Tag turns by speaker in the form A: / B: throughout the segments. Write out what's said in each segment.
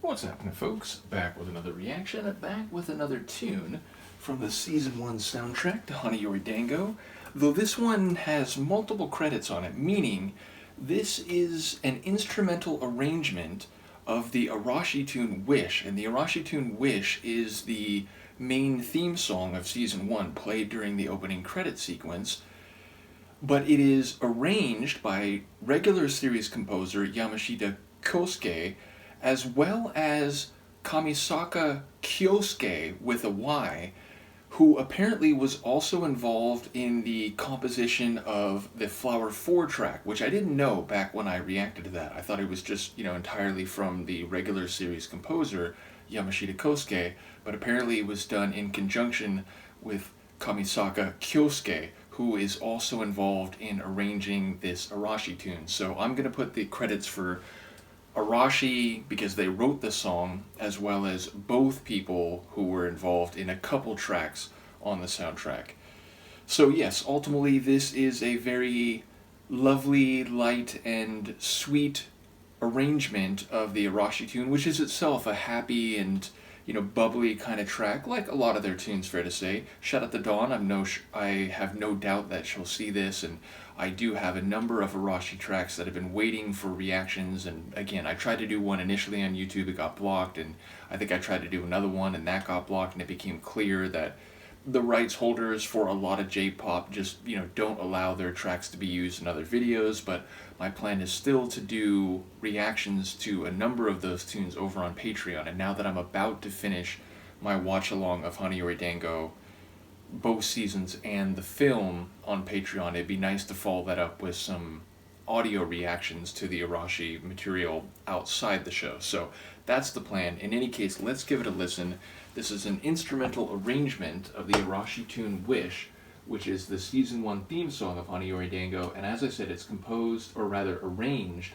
A: What's happening, folks? Back with another reaction, back with another tune from the Season 1 soundtrack to Hana Yori Dango, though this one has multiple credits on it, meaning this is an instrumental arrangement of the Arashi tune Wish, and the Arashi tune Wish is the main theme song of Season 1, played during the opening credit sequence, but it is arranged by regular series composer Yamashita Kousuke, as well as Kamisaka Kyousuke with a Y, who apparently was also involved in the composition of the Flower 4 track, which I didn't know back when I reacted to that. I thought it was just, entirely from the regular series composer, Yamashita Kousuke, but apparently it was done in conjunction with Kamisaka Kyousuke, who is also involved in arranging this Arashi tune. So I'm going to put the credits for Arashi, because they wrote the song, as well as both people who were involved in a couple tracks on the soundtrack. So yes, ultimately this is a very lovely, light, and sweet arrangement of the Arashi tune, which is itself a happy and bubbly kind of track, like a lot of their tunes, fair to say. Shout out to Dawn, I have no doubt that she'll see this, and I do have a number of Arashi tracks that have been waiting for reactions, and again, I tried to do one initially on YouTube, it got blocked, and I think I tried to do another one, and that got blocked, and it became clear that the rights holders for a lot of J-pop just, don't allow their tracks to be used in other videos, but my plan is still to do reactions to a number of those tunes over on Patreon, and now that I'm about to finish my watch-along of Hana Yori Dango, both seasons and the film on Patreon, it'd be nice to follow that up with some audio reactions to the Arashi material outside the show. So that's the plan. In any case, let's give it a listen. This is an instrumental arrangement of the Arashi tune Wish, which is the Season 1 theme song of Hana Yori Dango, and as I said, it's composed, or rather arranged,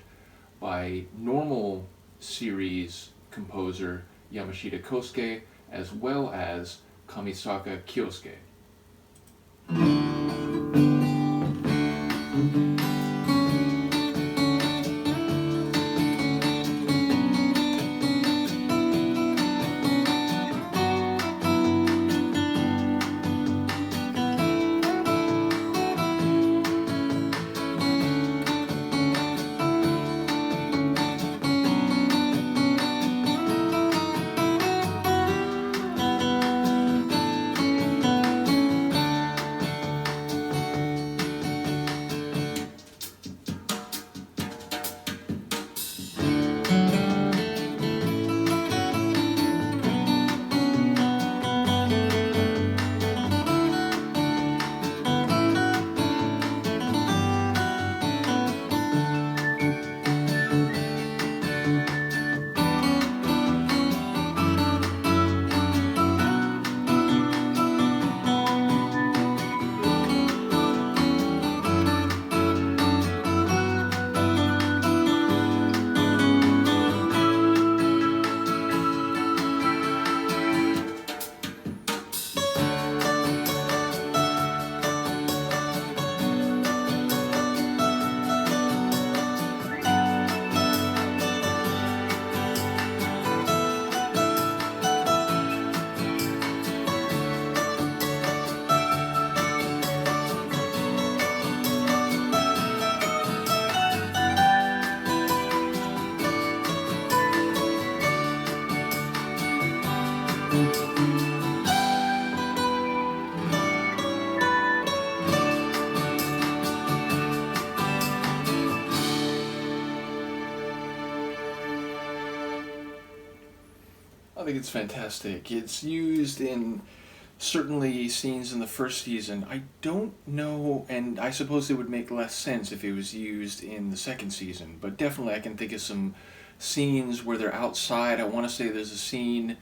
A: by normal series composer Yamashita Kousuke, as well as Kamisaka Kyousuke. I think it's fantastic. It's used in certainly scenes in the first season. I don't know, and I suppose it would make less sense if it was used in the second season, but definitely I can think of some scenes where they're outside. I want to say there's a scene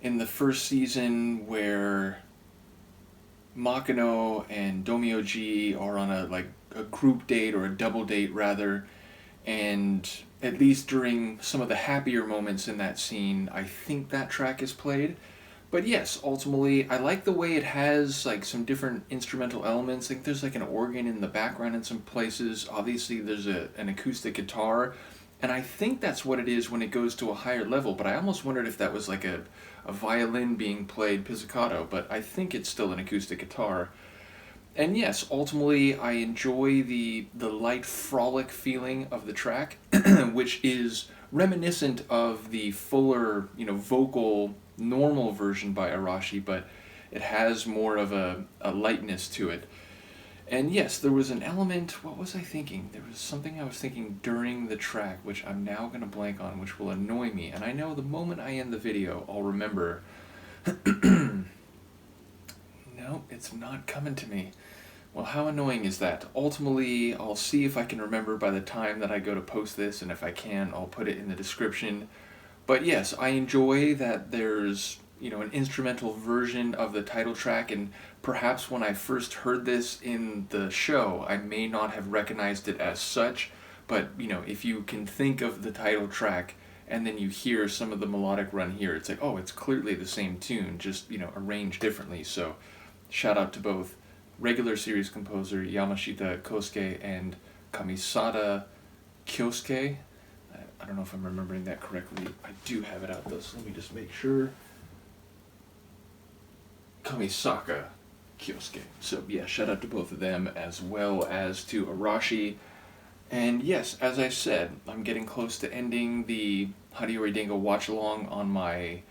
A: in the first season where Makino and Domyoji are on a group date, or a double date rather, and at least during some of the happier moments in that scene, I think that track is played. But yes, ultimately, I like the way it has like some different instrumental elements. I think there's like an organ in the background in some places. Obviously, there's an acoustic guitar, And I think that's what it is when it goes to a higher level, but I almost wondered if that was like a violin being played pizzicato, but I think it's still an acoustic guitar. And yes, ultimately I enjoy the light frolic feeling of the track, which is reminiscent of the fuller, vocal normal version by Arashi, but it has more of a lightness to it. And yes, there was an element, what was I thinking? There was something I was thinking during the track, which I'm now going to blank on, which will annoy me. And I know the moment I end the video, I'll remember. No, it's not coming to me. Well, how annoying is that? Ultimately, I'll see if I can remember by the time that I go to post this, and if I can, I'll put it in the description. But yes, I enjoy that there's, an instrumental version of the title track, and perhaps when I first heard this in the show, I may not have recognized it as such, but, if you can think of the title track, and then you hear some of the melodic run here, it's like, oh, it's clearly the same tune, just, arranged differently. So, shout out to both regular series composer Yamashita Kousuke and Kamisaka Kyousuke. I don't know if I'm remembering that correctly. I do have it out though, so let me just make sure. Kamisaka Kyousuke. So yeah, shout out to both of them as well as to Arashi. And yes, as I said, I'm getting close to ending the Hana Yori Dango watch along on my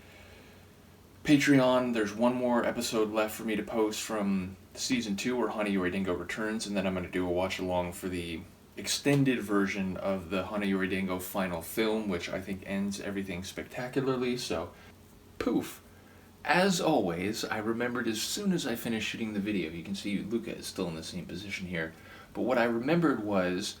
A: Patreon. There's one more episode left for me to post from Season 2 where Hana Yori Dango returns, and then I'm going to do a watch along for the extended version of the Hana Yori Dango final film, which I think ends everything spectacularly, so poof. As always, I remembered as soon as I finished shooting the video, you can see Luca is still in the same position here, but what I remembered was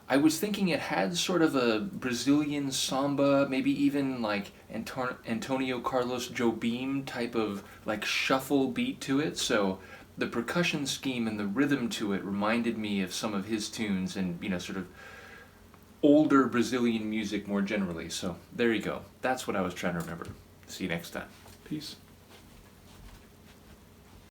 A: I was thinking it had sort of a Brazilian samba, maybe even like Antonio Carlos Jobim type of like shuffle beat to it, so the percussion scheme and the rhythm to it reminded me of some of his tunes and, sort of older Brazilian music more generally. So there you go. That's what I was trying to remember. See you next time. Peace.